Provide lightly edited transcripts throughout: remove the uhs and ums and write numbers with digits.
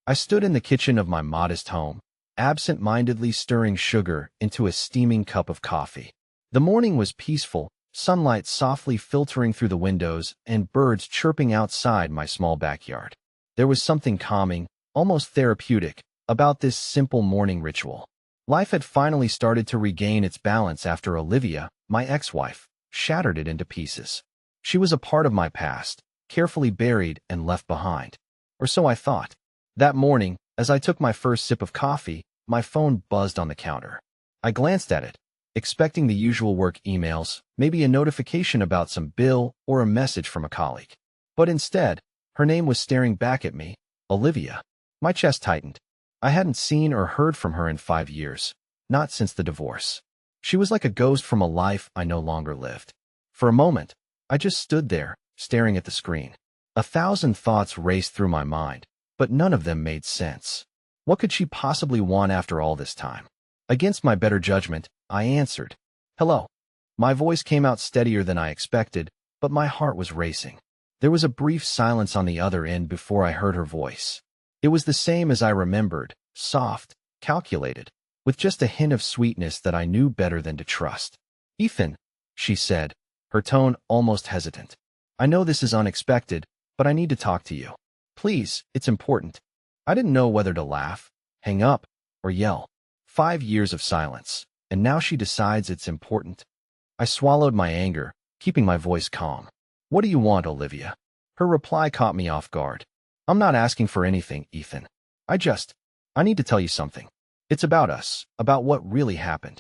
I stood in the kitchen of my modest home, absent-mindedly stirring sugar into a steaming cup of coffee. The morning was peaceful, sunlight softly filtering through the windows and birds chirping outside my small backyard. There was something calming, almost therapeutic, about this simple morning ritual. Life had finally started to regain its balance after Olivia, my ex-wife, shattered it into pieces. She was a part of my past, carefully buried and left behind. Or so I thought. That morning, as I took my first sip of coffee, my phone buzzed on the counter. I glanced at it, expecting the usual work emails, maybe a notification about some bill or a message from a colleague. But instead, her name was staring back at me, Olivia. My chest tightened. I hadn't seen or heard from her in 5 years, not since the divorce. She was like a ghost from a life I no longer lived. For a moment, I just stood there, staring at the screen. 1,000 thoughts raced through my mind, but none of them made sense. What could she possibly want after all this time? Against my better judgment, I answered, "Hello." My voice came out steadier than I expected, but my heart was racing. There was a brief silence on the other end before I heard her voice. It was the same as I remembered, soft, calculated, with just a hint of sweetness that I knew better than to trust. "Ethan," she said, her tone almost hesitant. "I know this is unexpected, but I need to talk to you. Please, it's important." I didn't know whether to laugh, hang up, or yell. 5 years of silence, and now she decides it's important. I swallowed my anger, keeping my voice calm. "What do you want, Olivia?" Her reply caught me off guard. "I'm not asking for anything, Ethan. I need to tell you something. It's about us, about what really happened."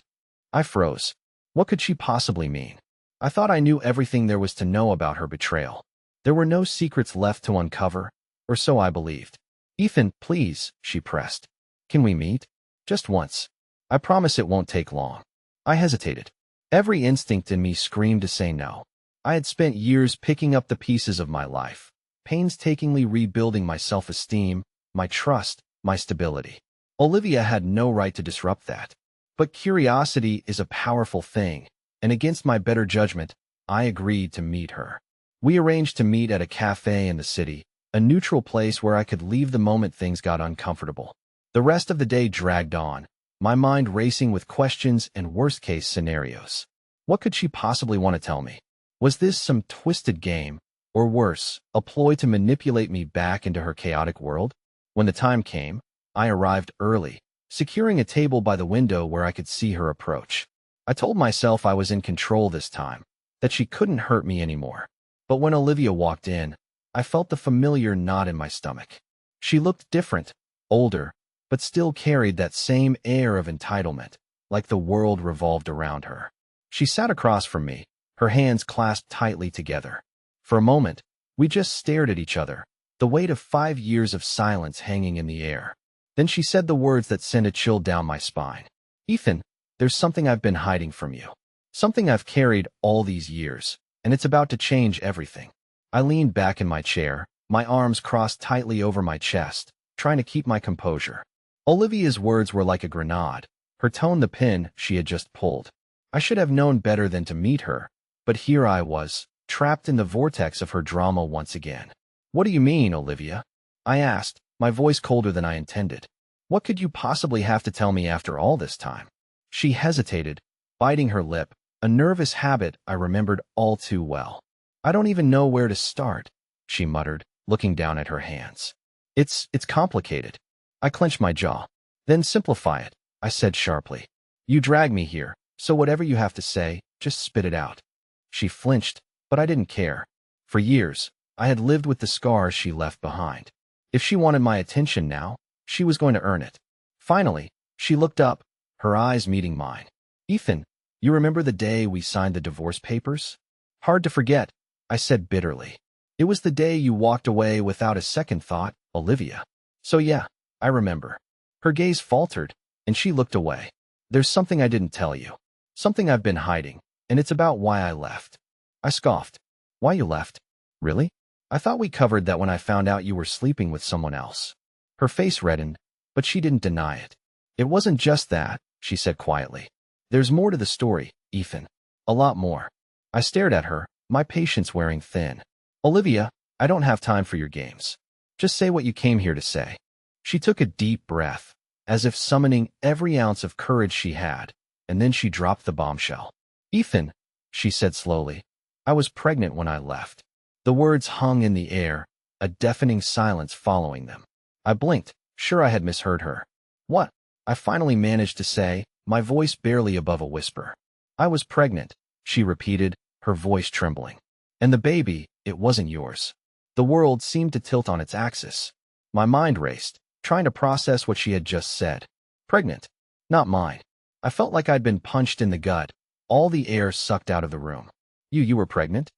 I froze. What could she possibly mean? I thought I knew everything there was to know about her betrayal. There were no secrets left to uncover, or so I believed. "Ethan, please," she pressed. "Can we meet? Just once. I promise it won't take long." I hesitated. Every instinct in me screamed to say no. I had spent years picking up the pieces of my life, painstakingly rebuilding my self-esteem, my trust, my stability. Olivia had no right to disrupt that. But curiosity is a powerful thing, and against my better judgment, I agreed to meet her. We arranged to meet at a cafe in the city, a neutral place where I could leave the moment things got uncomfortable. The rest of the day dragged on, my mind racing with questions and worst-case scenarios. What could she possibly want to tell me? Was this some twisted game, or worse, a ploy to manipulate me back into her chaotic world? When the time came, I arrived early, securing a table by the window where I could see her approach. I told myself I was in control this time, that she couldn't hurt me anymore. But when Olivia walked in, I felt the familiar knot in my stomach. She looked different, older, but still carried that same air of entitlement, like the world revolved around her. She sat across from me, her hands clasped tightly together. For a moment, we just stared at each other, the weight of 5 years of silence hanging in the air. Then she said the words that sent a chill down my spine. "Ethan, there's something I've been hiding from you. Something I've carried all these years, and it's about to change everything." I leaned back in my chair, my arms crossed tightly over my chest, trying to keep my composure. Olivia's words were like a grenade, her tone the pin she had just pulled. I should have known better than to meet her, but here I was, trapped in the vortex of her drama once again. "What do you mean, Olivia?" I asked, my voice colder than I intended. "What could you possibly have to tell me after all this time?" She hesitated, biting her lip, a nervous habit I remembered all too well. "I don't even know where to start," she muttered, looking down at her hands. It's complicated." I clenched my jaw. "Then simplify it," I said sharply. "You dragged me here, so whatever you have to say, just spit it out." She flinched, but I didn't care. For years, I had lived with the scars she left behind. If she wanted my attention now, she was going to earn it. Finally, she looked up, her eyes meeting mine. "Ethan, you remember the day we signed the divorce papers?" "Hard to forget," I said bitterly. "It was the day you walked away without a second thought, Olivia." "So yeah, I remember." Her gaze faltered, and she looked away. "There's something I didn't tell you. Something I've been hiding, and it's about why I left." I scoffed. "Why you left? Really? I thought we covered that when I found out you were sleeping with someone else." Her face reddened, but she didn't deny it. "It wasn't just that," she said quietly. "There's more to the story, Ethan. A lot more." I stared at her, my patience wearing thin. "Olivia, I don't have time for your games. Just say what you came here to say." She took a deep breath, as if summoning every ounce of courage she had, and then she dropped the bombshell. Ethan, she said slowly, I was pregnant when I left. The words hung in the air, a deafening silence following them. I blinked, sure I had misheard her. What? I finally managed to say, my voice barely above a whisper. I was pregnant, she repeated, her voice trembling. And the baby, it wasn't yours. The world seemed to tilt on its axis. My mind raced, trying to process what she had just said. Pregnant. Not mine. I felt like I'd been punched in the gut, all the air sucked out of the room. You were pregnant?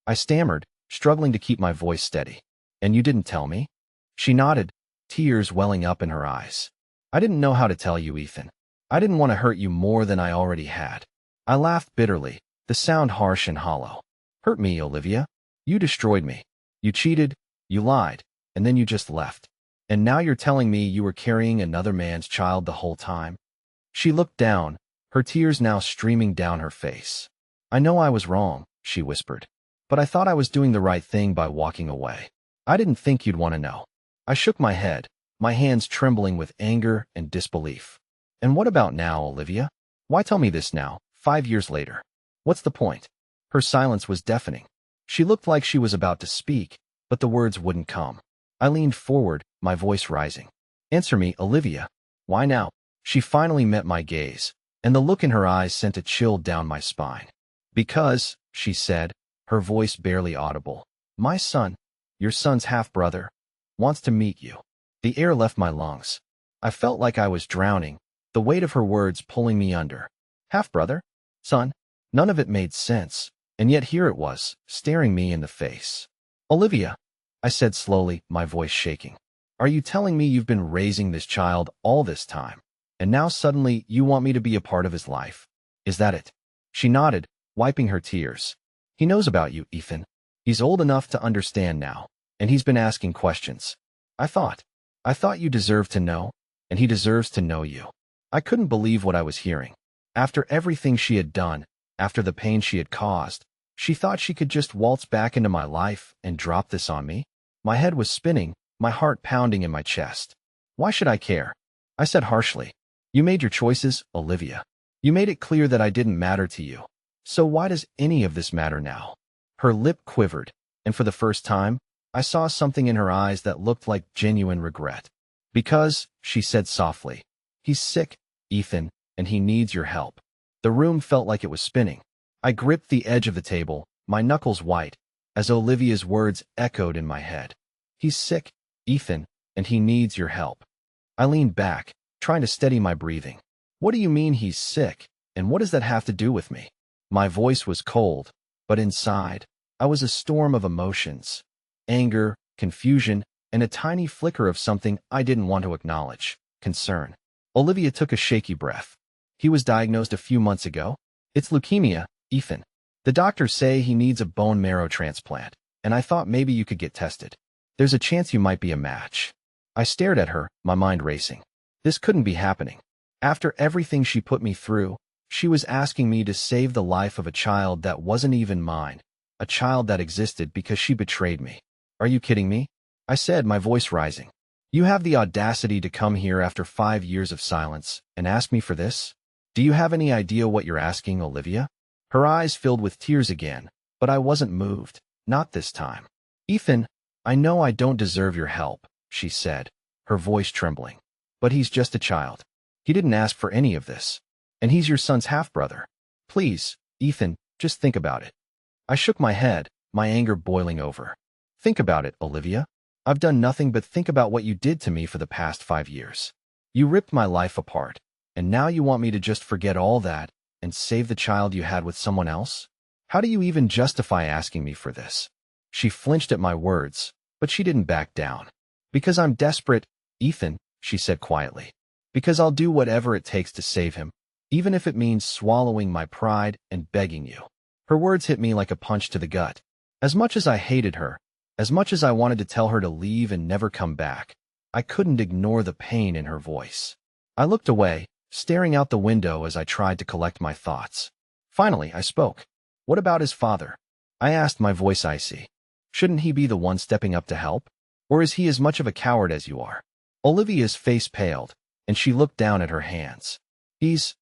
I stammered, struggling to keep my voice steady. And you didn't tell me? She nodded, tears welling up in her eyes. I didn't know how to tell you, Ethan. I didn't want to hurt you more than I already had. I laughed bitterly, the sound harsh and hollow. Hurt me, Olivia. You destroyed me. You cheated, you lied, and then you just left. And now you're telling me you were carrying another man's child the whole time? She looked down, her tears now streaming down her face. I know I was wrong, she whispered. But I thought I was doing the right thing by walking away. I didn't think you'd want to know. I shook my head, my hands trembling with anger and disbelief. And what about now, Olivia? Why tell me this now, 5 years later? What's the point? Her silence was deafening. She looked like she was about to speak, but the words wouldn't come. I leaned forward, my voice rising. Answer me, Olivia. Why now? She finally met my gaze, and the look in her eyes sent a chill down my spine. Because, she said, her voice barely audible, my son, your son's half-brother, wants to meet you. The air left my lungs. I felt like I was drowning, the weight of her words pulling me under. Half-brother? Son? None of it made sense, and yet here it was, staring me in the face. Olivia, I said slowly, my voice shaking. Are you telling me you've been raising this child all this time, and now suddenly you want me to be a part of his life? Is that it? She nodded, wiping her tears. He knows about you, Ethan. He's old enough to understand now, and he's been asking questions. I thought you deserved to know, and he deserves to know you. I couldn't believe what I was hearing. After everything she had done, after the pain she had caused, she thought she could just waltz back into my life and drop this on me? My head was spinning, my heart pounding in my chest. Why should I care? I said harshly. You made your choices, Olivia. You made it clear that I didn't matter to you. So why does any of this matter now? Her lip quivered, and for the first time, I saw something in her eyes that looked like genuine regret. Because, she said softly, he's sick, Ethan, and he needs your help. The room felt like it was spinning. I gripped the edge of the table, my knuckles white, as Olivia's words echoed in my head. He's sick, Ethan, and he needs your help. I leaned back, trying to steady my breathing. What do you mean he's sick, and what does that have to do with me? My voice was cold, but inside, I was a storm of emotions. Anger, confusion, and a tiny flicker of something I didn't want to acknowledge, concern. Olivia took a shaky breath. He was diagnosed a few months ago. It's leukemia, Ethan. The doctors say he needs a bone marrow transplant, and I thought maybe you could get tested. There's a chance you might be a match. I stared at her, my mind racing. This couldn't be happening. After everything she put me through, she was asking me to save the life of a child that wasn't even mine, a child that existed because she betrayed me. Are you kidding me? I said, my voice rising. You have the audacity to come here after 5 years of silence and ask me for this? Do you have any idea what you're asking, Olivia? Her eyes filled with tears again, but I wasn't moved, not this time. Ethan, I know I don't deserve your help, she said, her voice trembling. But he's just a child. He didn't ask for any of this. And he's your son's half-brother. Please, Ethan, just think about it. I shook my head, my anger boiling over. Think about it, Olivia. I've done nothing but think about what you did to me for the past 5 years. You ripped my life apart, and now you want me to just forget all that and save the child you had with someone else? How do you even justify asking me for this? She flinched at my words, but she didn't back down. Because I'm desperate, Ethan, she said quietly. Because I'll do whatever it takes to save him, even if it means swallowing my pride and begging you. Her words hit me like a punch to the gut. As much as I hated her, as much as I wanted to tell her to leave and never come back, I couldn't ignore the pain in her voice. I looked away, staring out the window as I tried to collect my thoughts. Finally, I spoke. What about his father? I asked, my voice icy. Shouldn't he be the one stepping up to help? Or is he as much of a coward as you are? Olivia's face paled, and she looked down at her hands. He's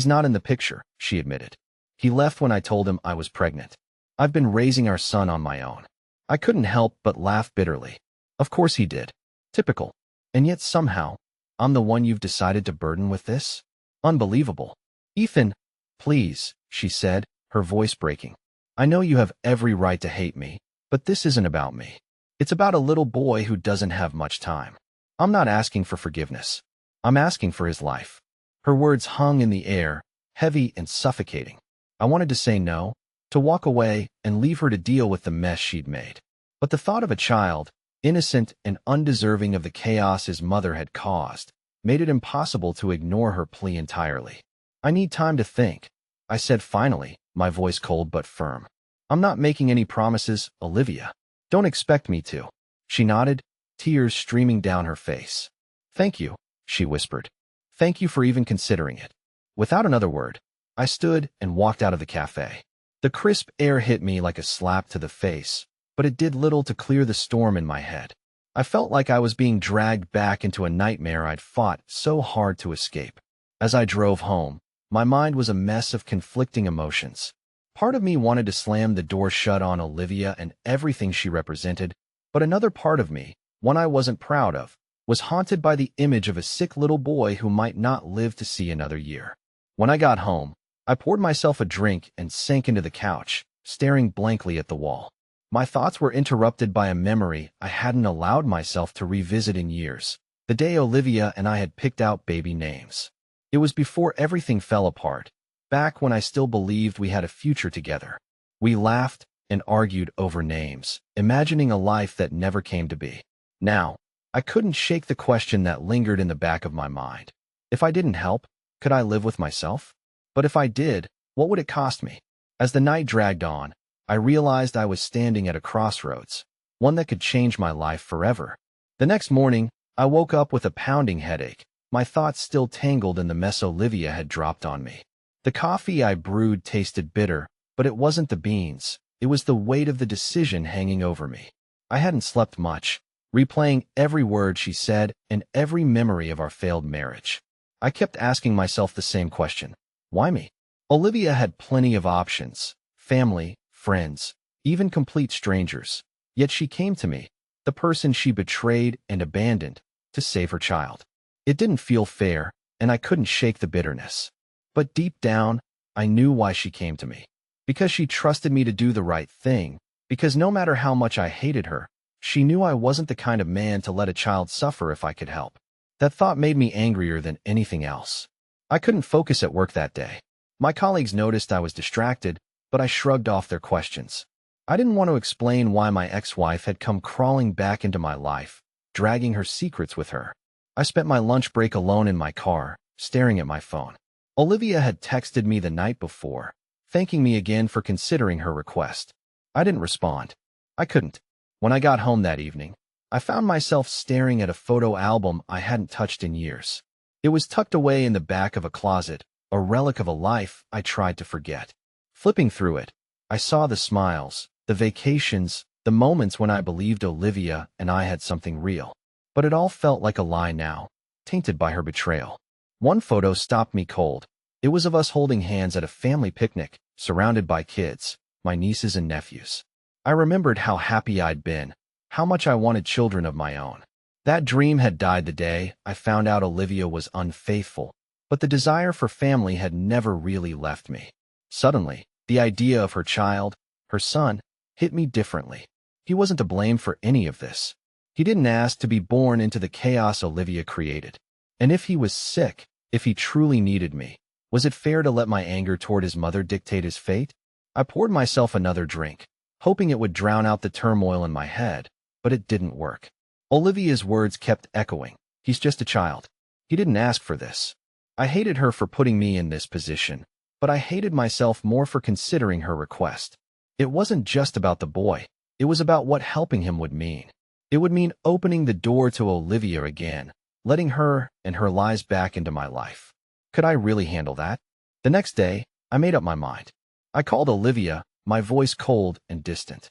not in the picture, she admitted. He left when I told him I was pregnant. I've been raising our son on my own. I couldn't help but laugh bitterly. Of course he did. Typical. And yet somehow, I'm the one you've decided to burden with this? Unbelievable. Ethan, please, she said, her voice breaking. I know you have every right to hate me, but this isn't about me. It's about a little boy who doesn't have much time. I'm not asking for forgiveness. I'm asking for his life. Her words hung in the air, heavy and suffocating. I wanted to say no, to walk away and leave her to deal with the mess she'd made. But the thought of a child, innocent and undeserving of the chaos his mother had caused, made it impossible to ignore her plea entirely. I need time to think, I said finally, my voice cold but firm. I'm not making any promises, Olivia. Don't expect me to. She nodded, tears streaming down her face. Thank you, she whispered. Thank you for even considering it. Without another word, I stood and walked out of the cafe. The crisp air hit me like a slap to the face, but it did little to clear the storm in my head. I felt like I was being dragged back into a nightmare I'd fought so hard to escape. As I drove home, my mind was a mess of conflicting emotions. Part of me wanted to slam the door shut on Olivia and everything she represented, but another part of me, one I wasn't proud of, was haunted by the image of a sick little boy who might not live to see another year. When I got home, I poured myself a drink and sank into the couch, staring blankly at the wall. My thoughts were interrupted by a memory I hadn't allowed myself to revisit in years, the day Olivia and I had picked out baby names. It was before everything fell apart, back when I still believed we had a future together. We laughed and argued over names, imagining a life that never came to be. Now, I couldn't shake the question that lingered in the back of my mind. If I didn't help, could I live with myself? But if I did, what would it cost me? As the night dragged on, I realized I was standing at a crossroads, one that could change my life forever. The next morning, I woke up with a pounding headache, my thoughts still tangled in the mess Olivia had dropped on me. The coffee I brewed tasted bitter, but it wasn't the beans. It was the weight of the decision hanging over me. I hadn't slept much, replaying every word she said and every memory of our failed marriage. I kept asking myself the same question. Why me? Olivia had plenty of options, family, friends, even complete strangers. Yet she came to me, the person she betrayed and abandoned, to save her child. It didn't feel fair, and I couldn't shake the bitterness. But deep down, I knew why she came to me. Because she trusted me to do the right thing, because no matter how much I hated her, she knew I wasn't the kind of man to let a child suffer if I could help. That thought made me angrier than anything else. I couldn't focus at work that day. My colleagues noticed I was distracted, but I shrugged off their questions. I didn't want to explain why my ex-wife had come crawling back into my life, dragging her secrets with her. I spent my lunch break alone in my car, staring at my phone. Olivia had texted me the night before, thanking me again for considering her request. I didn't respond. I couldn't. When I got home that evening, I found myself staring at a photo album I hadn't touched in years. It was tucked away in the back of a closet, a relic of a life I tried to forget. Flipping through it, I saw the smiles, the vacations, the moments when I believed Olivia and I had something real. But it all felt like a lie now, tainted by her betrayal. One photo stopped me cold. It was of us holding hands at a family picnic, surrounded by kids, my nieces and nephews. I remembered how happy I'd been, how much I wanted children of my own. That dream had died the day I found out Olivia was unfaithful, but the desire for family had never really left me. Suddenly, the idea of her child, her son, hit me differently. He wasn't to blame for any of this. He didn't ask to be born into the chaos Olivia created. And if he was sick, if he truly needed me, was it fair to let my anger toward his mother dictate his fate? I poured myself another drink, hoping it would drown out the turmoil in my head, but it didn't work. Olivia's words kept echoing. He's just a child. He didn't ask for this. I hated her for putting me in this position, but I hated myself more for considering her request. It wasn't just about the boy. It was about what helping him would mean. It would mean opening the door to Olivia again, letting her and her lies back into my life. Could I really handle that? The next day, I made up my mind. I called Olivia, my voice cold and distant.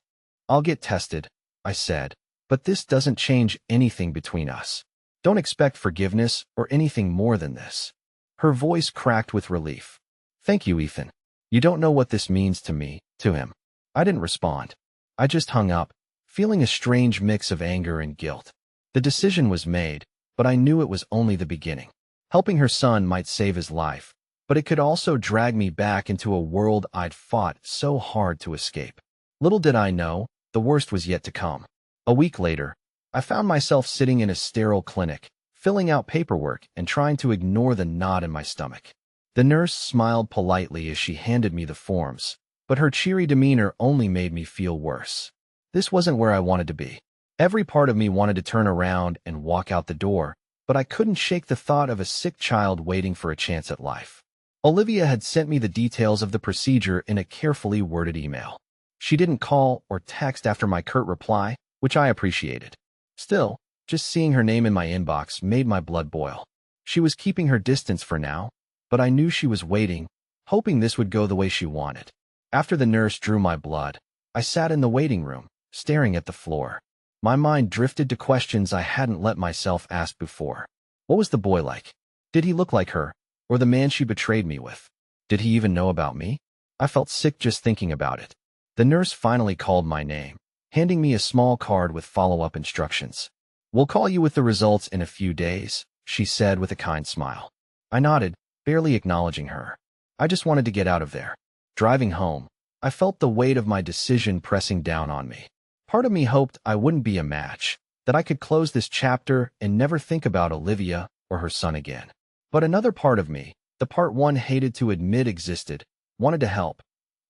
I'll get tested, I said, but this doesn't change anything between us. Don't expect forgiveness or anything more than this. Her voice cracked with relief. Thank you, Ethan. You don't know what this means to me, to him. I didn't respond. I just hung up, feeling a strange mix of anger and guilt. The decision was made, but I knew it was only the beginning. Helping her son might save his life, but it could also drag me back into a world I'd fought so hard to escape. Little did I know, the worst was yet to come. A week later, I found myself sitting in a sterile clinic, filling out paperwork and trying to ignore the knot in my stomach. The nurse smiled politely as she handed me the forms, but her cheery demeanor only made me feel worse. This wasn't where I wanted to be. Every part of me wanted to turn around and walk out the door, but I couldn't shake the thought of a sick child waiting for a chance at life. Olivia had sent me the details of the procedure in a carefully worded email. She didn't call or text after my curt reply, which I appreciated. Still, just seeing her name in my inbox made my blood boil. She was keeping her distance for now, but I knew she was waiting, hoping this would go the way she wanted. After the nurse drew my blood, I sat in the waiting room, staring at the floor. My mind drifted to questions I hadn't let myself ask before. What was the boy like? Did he look like her, or the man she betrayed me with? Did he even know about me? I felt sick just thinking about it. The nurse finally called my name, handing me a small card with follow-up instructions. We'll call you with the results in a few days, she said with a kind smile. I nodded, barely acknowledging her. I just wanted to get out of there. Driving home, I felt the weight of my decision pressing down on me. Part of me hoped I wouldn't be a match, that I could close this chapter and never think about Olivia or her son again. But another part of me, the part one hated to admit existed, wanted to help.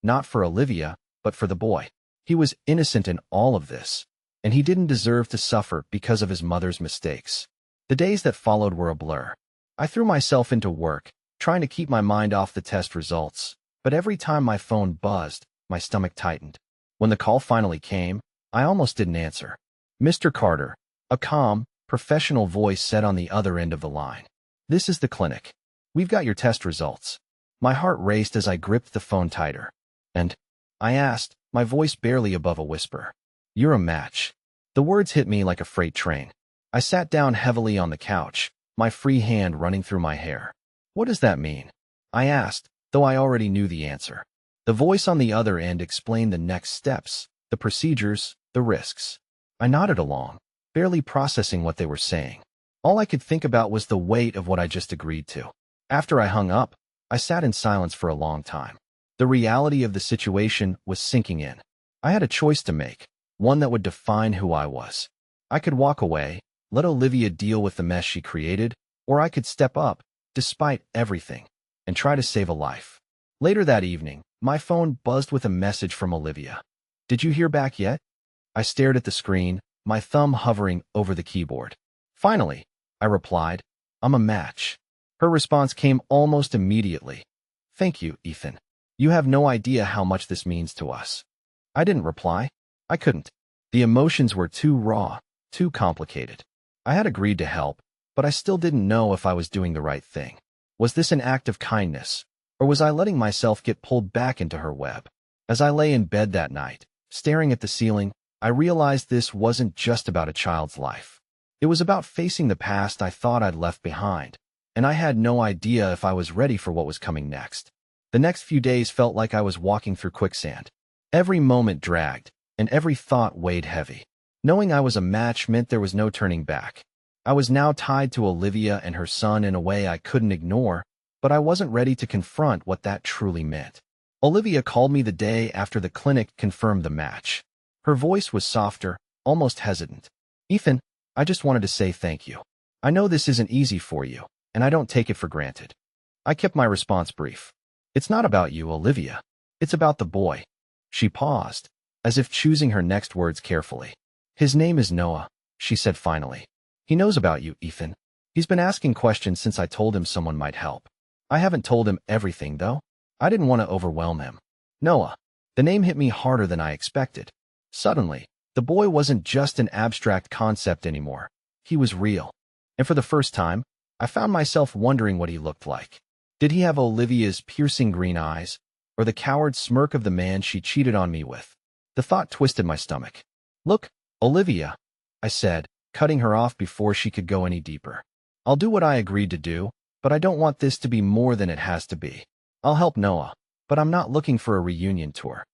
Not for Olivia, but for the boy. He was innocent in all of this, and he didn't deserve to suffer because of his mother's mistakes. The days that followed were a blur. I threw myself into work, trying to keep my mind off the test results, but every time my phone buzzed, my stomach tightened. When the call finally came, I almost didn't answer. Mr. Carter, a calm, professional voice said on the other end of the line. This is the clinic. We've got your test results. My heart raced as I gripped the phone tighter. And? I asked, my voice barely above a whisper. You're a match. The words hit me like a freight train. I sat down heavily on the couch, my free hand running through my hair. What does that mean? I asked, though I already knew the answer. The voice on the other end explained the next steps, the procedures, the risks. I nodded along, barely processing what they were saying. All I could think about was the weight of what I just agreed to. After I hung up, I sat in silence for a long time. The reality of the situation was sinking in. I had a choice to make, one that would define who I was. I could walk away, let Olivia deal with the mess she created, or I could step up, despite everything, and try to save a life. Later that evening, my phone buzzed with a message from Olivia. Did you hear back yet? I stared at the screen, my thumb hovering over the keyboard. Finally, I replied, I'm a match. Her response came almost immediately. Thank you, Ethan. You have no idea how much this means to us. I didn't reply. I couldn't. The emotions were too raw, too complicated. I had agreed to help, but I still didn't know if I was doing the right thing. Was this an act of kindness, or was I letting myself get pulled back into her web? As I lay in bed that night, staring at the ceiling, I realized this wasn't just about a child's life. It was about facing the past I thought I'd left behind, and I had no idea if I was ready for what was coming next. The next few days felt like I was walking through quicksand. Every moment dragged, and every thought weighed heavy. Knowing I was a match meant there was no turning back. I was now tied to Olivia and her son in a way I couldn't ignore, but I wasn't ready to confront what that truly meant. Olivia called me the day after the clinic confirmed the match. Her voice was softer, almost hesitant. Ethan, I just wanted to say thank you. I know this isn't easy for you, and I don't take it for granted. I kept my response brief. It's not about you, Olivia. It's about the boy. She paused, as if choosing her next words carefully. His name is Noah, she said finally. He knows about you, Ethan. He's been asking questions since I told him someone might help. I haven't told him everything, though. I didn't want to overwhelm him. Noah. The name hit me harder than I expected. Suddenly, the boy wasn't just an abstract concept anymore. He was real. And for the first time, I found myself wondering what he looked like. Did he have Olivia's piercing green eyes, or the coward smirk of the man she cheated on me with? The thought twisted my stomach. Look, Olivia, I said, cutting her off before she could go any deeper. I'll do what I agreed to do, but I don't want this to be more than it has to be. I'll help Noah, but I'm not looking for a reunion tour.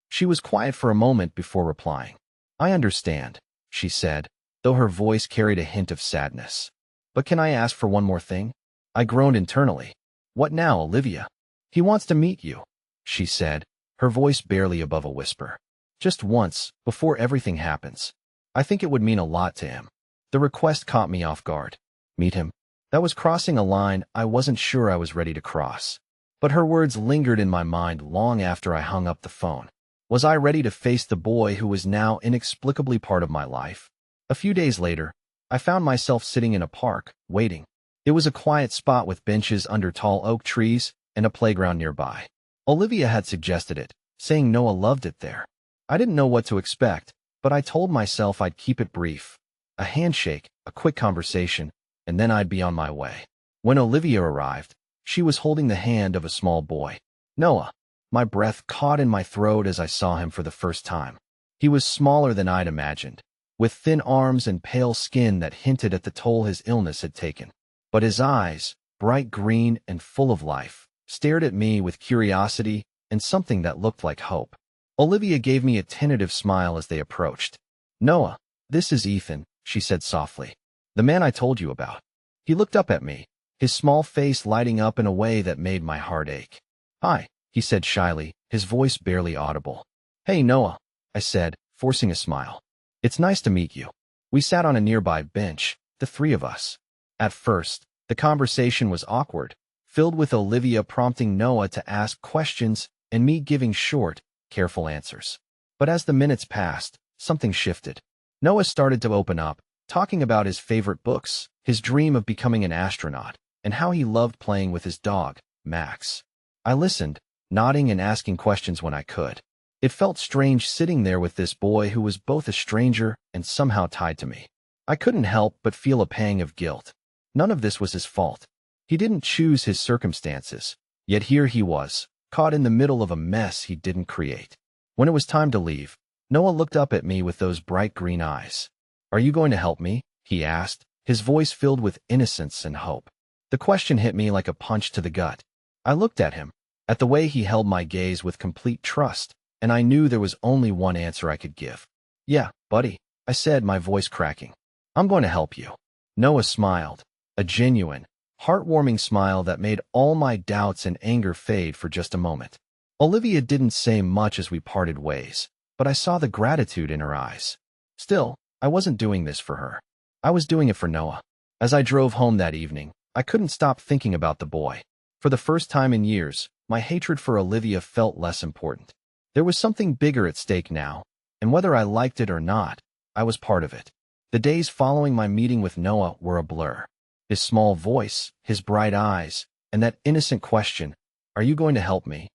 She was quiet for a moment before replying. I understand, she said, though her voice carried a hint of sadness. But can I ask for one more thing? I groaned internally. What now, Olivia? He wants to meet you, she said, her voice barely above a whisper. Just once, before everything happens. I think it would mean a lot to him. The request caught me off guard. Meet him? That was crossing a line I wasn't sure I was ready to cross. But her words lingered in my mind long after I hung up the phone. Was I ready to face the boy who was now inexplicably part of my life? A few days later, I found myself sitting in a park, waiting. It was a quiet spot with benches under tall oak trees and a playground nearby. Olivia had suggested it, saying Noah loved it there. I didn't know what to expect, but I told myself I'd keep it brief. A handshake, a quick conversation, and then I'd be on my way. When Olivia arrived, she was holding the hand of a small boy. Noah. My breath caught in my throat as I saw him for the first time. He was smaller than I'd imagined, with thin arms and pale skin that hinted at the toll his illness had taken. But his eyes, bright green and full of life, stared at me with curiosity and something that looked like hope. Olivia gave me a tentative smile as they approached. Noah, this is Ethan, she said softly. The man I told you about. He looked up at me, his small face lighting up in a way that made my heart ache. Hi, he said shyly, his voice barely audible. Hey, Noah, I said, forcing a smile. It's nice to meet you. We sat on a nearby bench, the three of us. At first, the conversation was awkward, filled with Olivia prompting Noah to ask questions and me giving short, careful answers. But as the minutes passed, something shifted. Noah started to open up, talking about his favorite books, his dream of becoming an astronaut, and how he loved playing with his dog, Max. I listened, nodding and asking questions when I could. It felt strange sitting there with this boy who was both a stranger and somehow tied to me. I couldn't help but feel a pang of guilt. None of this was his fault. He didn't choose his circumstances, yet here he was, caught in the middle of a mess he didn't create. When it was time to leave, Noah looked up at me with those bright green eyes. Are you going to help me? He asked, his voice filled with innocence and hope. The question hit me like a punch to the gut. I looked at him, at the way he held my gaze with complete trust, and I knew there was only one answer I could give. Yeah, buddy, I said, my voice cracking. I'm going to help you. Noah smiled, a genuine, heartwarming smile that made all my doubts and anger fade for just a moment. Olivia didn't say much as we parted ways, but I saw the gratitude in her eyes. Still, I wasn't doing this for her. I was doing it for Noah. As I drove home that evening, I couldn't stop thinking about the boy. For the first time in years, my hatred for Olivia felt less important. There was something bigger at stake now, and whether I liked it or not, I was part of it. The days following my meeting with Noah were a blur. His small voice, his bright eyes, and that innocent question, "Are you going to help me?"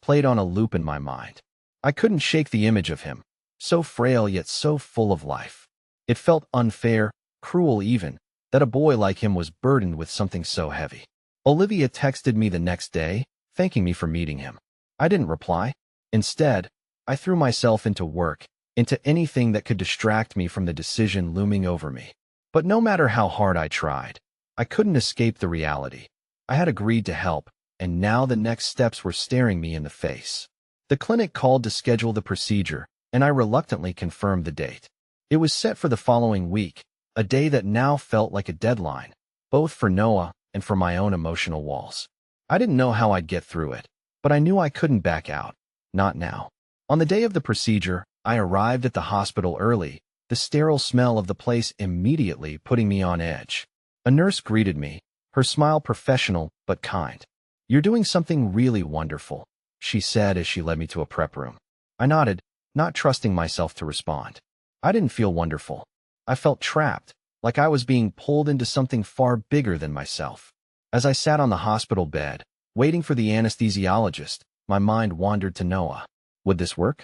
played on a loop in my mind. I couldn't shake the image of him, so frail yet so full of life. It felt unfair, cruel even, that a boy like him was burdened with something so heavy. Olivia texted me the next day, thanking me for meeting him. I didn't reply. Instead, I threw myself into work, into anything that could distract me from the decision looming over me. But no matter how hard I tried, I couldn't escape the reality. I had agreed to help, and now the next steps were staring me in the face. The clinic called to schedule the procedure, and I reluctantly confirmed the date. It was set for the following week, a day that now felt like a deadline, both for Noah and for my own emotional walls. I didn't know how I'd get through it, but I knew I couldn't back out. Not now. On the day of the procedure, I arrived at the hospital early, the sterile smell of the place immediately putting me on edge. A nurse greeted me, her smile professional but kind. "You're doing something really wonderful," she said as she led me to a prep room. I nodded, not trusting myself to respond. I didn't feel wonderful. I felt trapped, like I was being pulled into something far bigger than myself. As I sat on the hospital bed, waiting for the anesthesiologist, my mind wandered to Noah. Would this work?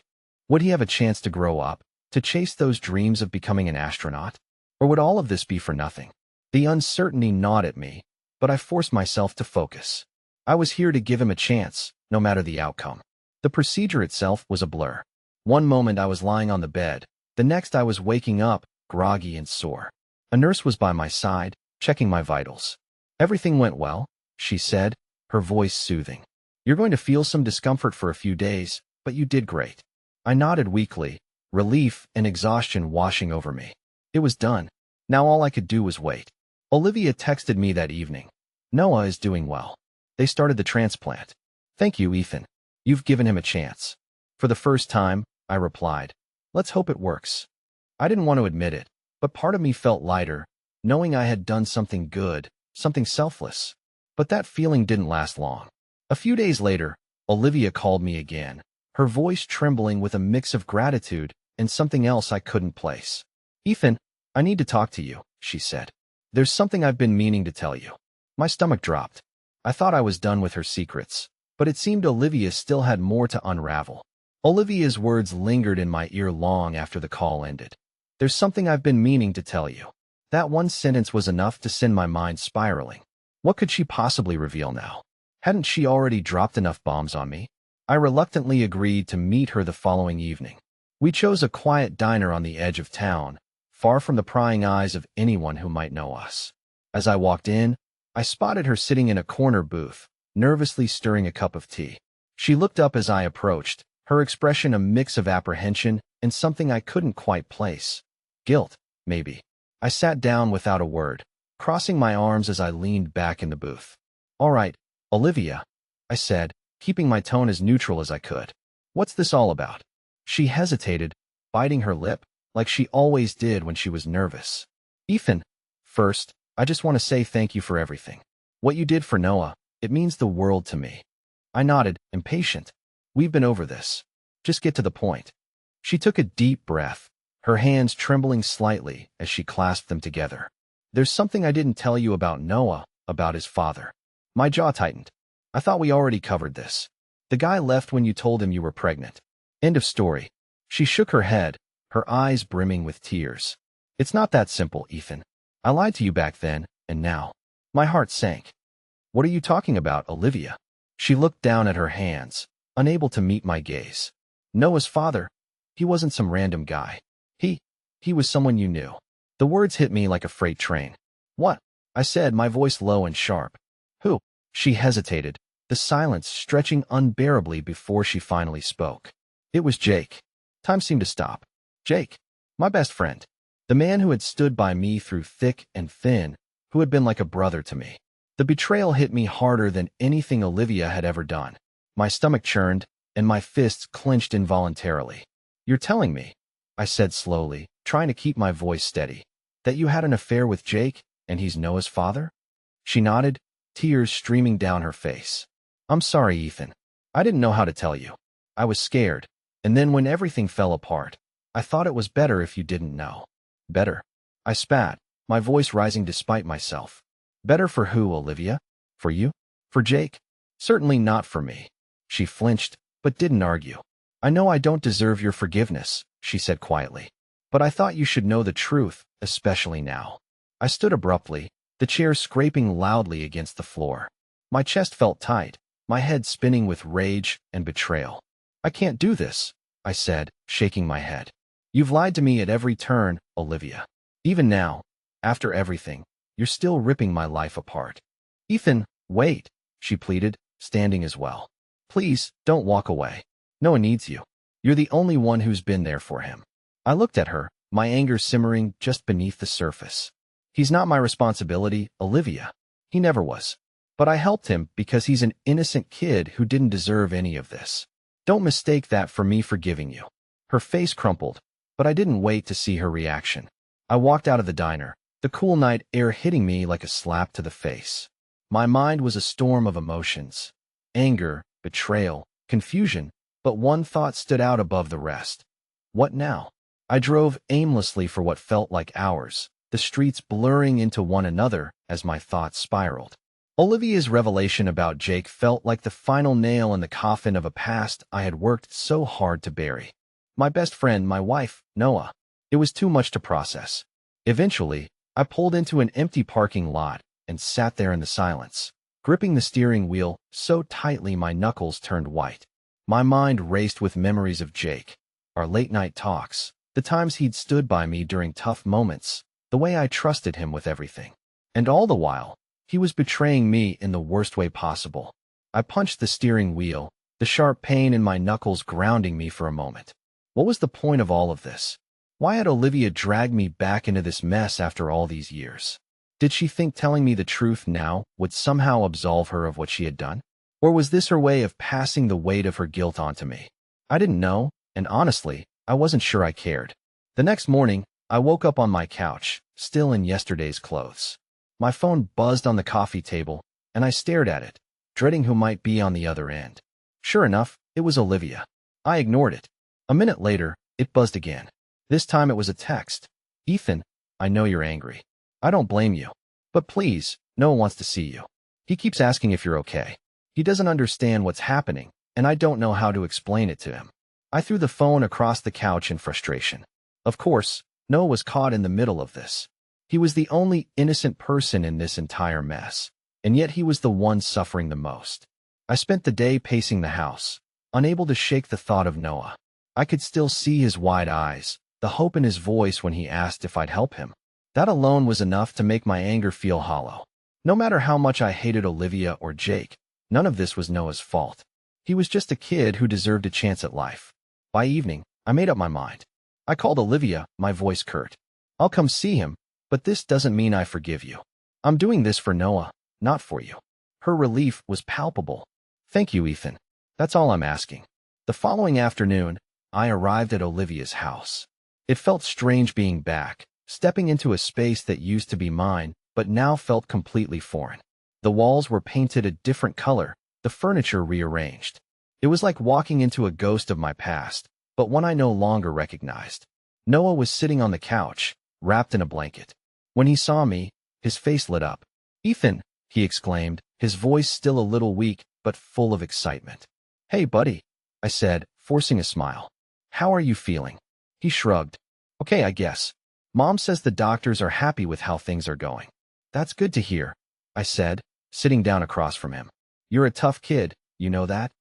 Would he have a chance to grow up, to chase those dreams of becoming an astronaut? Or would all of this be for nothing? The uncertainty gnawed at me, but I forced myself to focus. I was here to give him a chance, no matter the outcome. The procedure itself was a blur. One moment I was lying on the bed, the next I was waking up, groggy and sore. A nurse was by my side, checking my vitals. Everything went well, she said, her voice soothing. You're going to feel some discomfort for a few days, but you did great. I nodded weakly, relief and exhaustion washing over me. It was done. Now all I could do was wait. Olivia texted me that evening. Noah is doing well. They started the transplant. Thank you, Ethan. You've given him a chance. For the first time, I replied. Let's hope it works. I didn't want to admit it, but part of me felt lighter, knowing I had done something good, something selfless. But that feeling didn't last long. A few days later, Olivia called me again, her voice trembling with a mix of gratitude and something else I couldn't place. Ethan, I need to talk to you, she said. There's something I've been meaning to tell you. My stomach dropped. I thought I was done with her secrets, but it seemed Olivia still had more to unravel. Olivia's words lingered in my ear long after the call ended. There's something I've been meaning to tell you. That one sentence was enough to send my mind spiraling. What could she possibly reveal now? Hadn't she already dropped enough bombs on me? I reluctantly agreed to meet her the following evening. We chose a quiet diner on the edge of town, far from the prying eyes of anyone who might know us. As I walked in, I spotted her sitting in a corner booth, nervously stirring a cup of tea. She looked up as I approached, her expression a mix of apprehension and something I couldn't quite place. Guilt, maybe. I sat down without a word, crossing my arms as I leaned back in the booth. All right, Olivia, I said, keeping my tone as neutral as I could. What's this all about? She hesitated, biting her lip, like she always did when she was nervous. Ethan, first, I just want to say thank you for everything. What you did for Noah, it means the world to me. I nodded, impatient. We've been over this. Just get to the point. She took a deep breath, her hands trembling slightly as she clasped them together. There's something I didn't tell you about Noah, about his father. My jaw tightened. I thought we already covered this. The guy left when you told him you were pregnant. End of story. She shook her head, her eyes brimming with tears. It's not that simple, Ethan. I lied to you back then, and now. My heart sank. What are you talking about, Olivia? She looked down at her hands, unable to meet my gaze. Noah's father. He wasn't some random guy. He was someone you knew. The words hit me like a freight train. What? I said, my voice low and sharp. Who? She hesitated, the silence stretching unbearably before she finally spoke. It was Jake. Time seemed to stop. Jake. My best friend. The man who had stood by me through thick and thin, who had been like a brother to me. The betrayal hit me harder than anything Olivia had ever done. My stomach churned, and my fists clenched involuntarily. You're telling me, I said slowly, trying to keep my voice steady, that you had an affair with Jake, and he's Noah's father? She nodded, tears streaming down her face. I'm sorry, Ethan. I didn't know how to tell you. I was scared, and then when everything fell apart, I thought it was better if you didn't know. Better? I spat, my voice rising despite myself. Better for who, Olivia? For you? For Jake? Certainly not for me. She flinched, but didn't argue. I know I don't deserve your forgiveness, she said quietly. But I thought you should know the truth, especially now. I stood abruptly, the chair scraping loudly against the floor. My chest felt tight, my head spinning with rage and betrayal. I can't do this, I said, shaking my head. You've lied to me at every turn, Olivia. Even now, after everything, you're still ripping my life apart. Ethan, wait, she pleaded, standing as well. Please, don't walk away. Noah needs you. You're the only one who's been there for him. I looked at her, my anger simmering just beneath the surface. He's not my responsibility, Olivia. He never was. But I helped him because he's an innocent kid who didn't deserve any of this. Don't mistake that for me forgiving you. Her face crumpled, but I didn't wait to see her reaction. I walked out of the diner, the cool night air hitting me like a slap to the face. My mind was a storm of emotions. Anger, betrayal, confusion, but one thought stood out above the rest. What now? I drove aimlessly for what felt like hours, the streets blurring into one another as my thoughts spiraled. Olivia's revelation about Jake felt like the final nail in the coffin of a past I had worked so hard to bury. My best friend, my wife, Noah. It was too much to process. Eventually, I pulled into an empty parking lot and sat there in the silence, gripping the steering wheel so tightly my knuckles turned white. My mind raced with memories of Jake, our late-night talks, the times he'd stood by me during tough moments, the way I trusted him with everything. And all the while, he was betraying me in the worst way possible. I punched the steering wheel, the sharp pain in my knuckles grounding me for a moment. What was the point of all of this? Why had Olivia dragged me back into this mess after all these years? Did she think telling me the truth now would somehow absolve her of what she had done? Or was this her way of passing the weight of her guilt onto me? I didn't know, and honestly, I wasn't sure I cared. The next morning, I woke up on my couch, still in yesterday's clothes. My phone buzzed on the coffee table, and I stared at it, dreading who might be on the other end. Sure enough, it was Olivia. I ignored it. A minute later, it buzzed again. This time it was a text. "Ethan, I know you're angry. I don't blame you. But please, Noah wants to see you. He keeps asking if you're okay. He doesn't understand what's happening, and I don't know how to explain it to him." I threw the phone across the couch in frustration. Of course, Noah was caught in the middle of this. He was the only innocent person in this entire mess, and yet he was the one suffering the most. I spent the day pacing the house, unable to shake the thought of Noah. I could still see his wide eyes, the hope in his voice when he asked if I'd help him. That alone was enough to make my anger feel hollow. No matter how much I hated Olivia or Jake, none of this was Noah's fault. He was just a kid who deserved a chance at life. By evening, I made up my mind. I called Olivia, my voice curt. "I'll come see him, but this doesn't mean I forgive you. I'm doing this for Noah, not for you." Her relief was palpable. "Thank you, Ethan. That's all I'm asking." The following afternoon, I arrived at Olivia's house. It felt strange being back, stepping into a space that used to be mine, but now felt completely foreign. The walls were painted a different color, the furniture rearranged. It was like walking into a ghost of my past, but one I no longer recognized. Noah was sitting on the couch, wrapped in a blanket. When he saw me, his face lit up. "Ethan," he exclaimed, his voice still a little weak, but full of excitement. "Hey, buddy," I said, forcing a smile. "How are you feeling?" He shrugged. "Okay, I guess. Mom says the doctors are happy with how things are going." "That's good to hear," I said, sitting down across from him. "You're a tough kid, you know that?"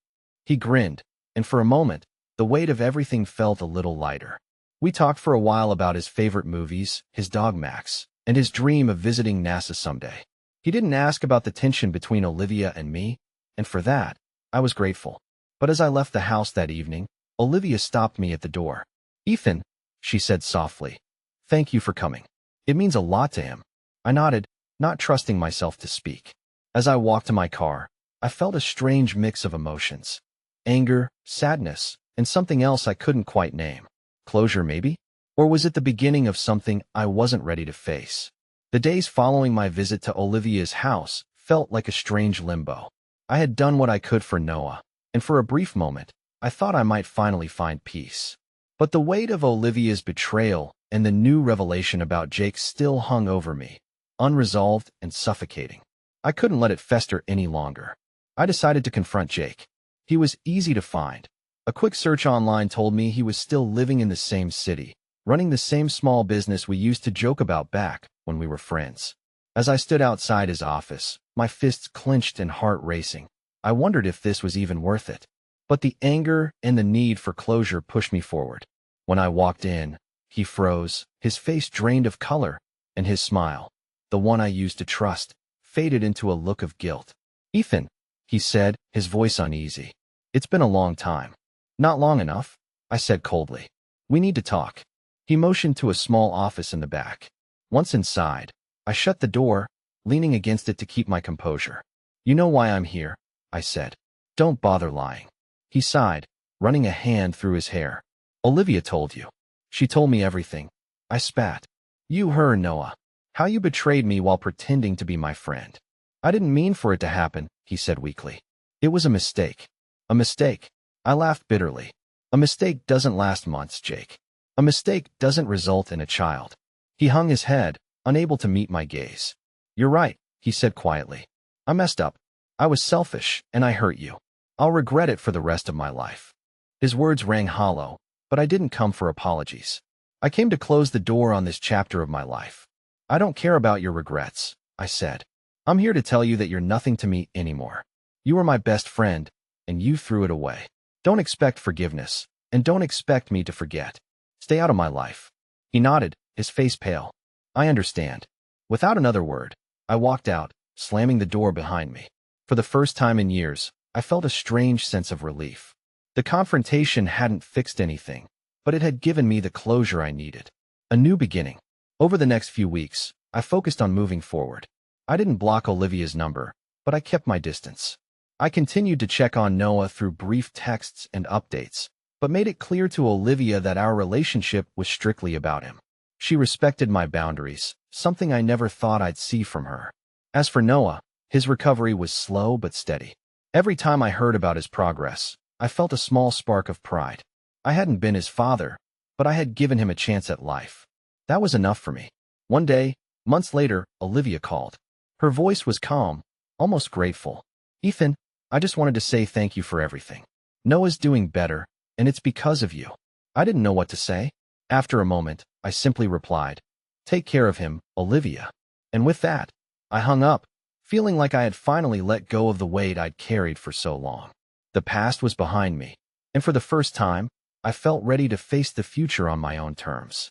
He grinned, and for a moment, the weight of everything felt a little lighter. We talked for a while about his favorite movies, his dog Max, and his dream of visiting NASA someday. He didn't ask about the tension between Olivia and me, and for that, I was grateful. But as I left the house that evening, Olivia stopped me at the door. "Ethan," she said softly, "thank you for coming. It means a lot to him." I nodded, not trusting myself to speak. As I walked to my car, I felt a strange mix of emotions. Anger, sadness, and something else I couldn't quite name. Closure, maybe? Or was it the beginning of something I wasn't ready to face? The days following my visit to Olivia's house felt like a strange limbo. I had done what I could for Noah, and for a brief moment, I thought I might finally find peace. But the weight of Olivia's betrayal and the new revelation about Jake still hung over me, unresolved and suffocating. I couldn't let it fester any longer. I decided to confront Jake. He was easy to find. A quick search online told me he was still living in the same city, running the same small business we used to joke about back when we were friends. As I stood outside his office, my fists clenched and heart racing, I wondered if this was even worth it. But the anger and the need for closure pushed me forward. When I walked in, he froze, his face drained of color, and his smile, the one I used to trust, faded into a look of guilt. "Ethan," he said, his voice uneasy. "It's been a long time." "Not long enough," I said coldly. "We need to talk." He motioned to a small office in the back. Once inside, I shut the door, leaning against it to keep my composure. "You know why I'm here," I said. "Don't bother lying." He sighed, running a hand through his hair. "Olivia told you. She told me everything." I spat. "You, her, Noah. How you betrayed me while pretending to be my friend." "I didn't mean for it to happen," he said weakly. "It was a mistake." "A mistake?" I laughed bitterly. "A mistake doesn't last months, Jake. A mistake doesn't result in a child." He hung his head, unable to meet my gaze. "You're right," he said quietly. "I messed up. I was selfish, and I hurt you. I'll regret it for the rest of my life." His words rang hollow, but I didn't come for apologies. I came to close the door on this chapter of my life. "I don't care about your regrets," I said. "I'm here to tell you that you're nothing to me anymore. You were my best friend, and you threw it away. Don't expect forgiveness, and don't expect me to forget. Stay out of my life." He nodded, his face pale. I understand. Without another word, I walked out, slamming the door behind me. For the first time in years, I felt a strange sense of relief. The confrontation hadn't fixed anything, but it had given me the closure I needed. A new beginning. Over the next few weeks, I focused on moving forward. I didn't block Olivia's number, but I kept my distance. I continued to check on Noah through brief texts and updates, but made it clear to Olivia that our relationship was strictly about him. She respected my boundaries, something I never thought I'd see from her. As for Noah, his recovery was slow but steady. Every time I heard about his progress, I felt a small spark of pride. I hadn't been his father, but I had given him a chance at life. That was enough for me. One day, months later, Olivia called. Her voice was calm, almost grateful. "Ethan, I just wanted to say thank you for everything. Noah's doing better, and it's because of you." I didn't know what to say. After a moment, I simply replied, "Take care of him, Olivia." And with that, I hung up, feeling like I had finally let go of the weight I'd carried for so long. The past was behind me, and for the first time, I felt ready to face the future on my own terms.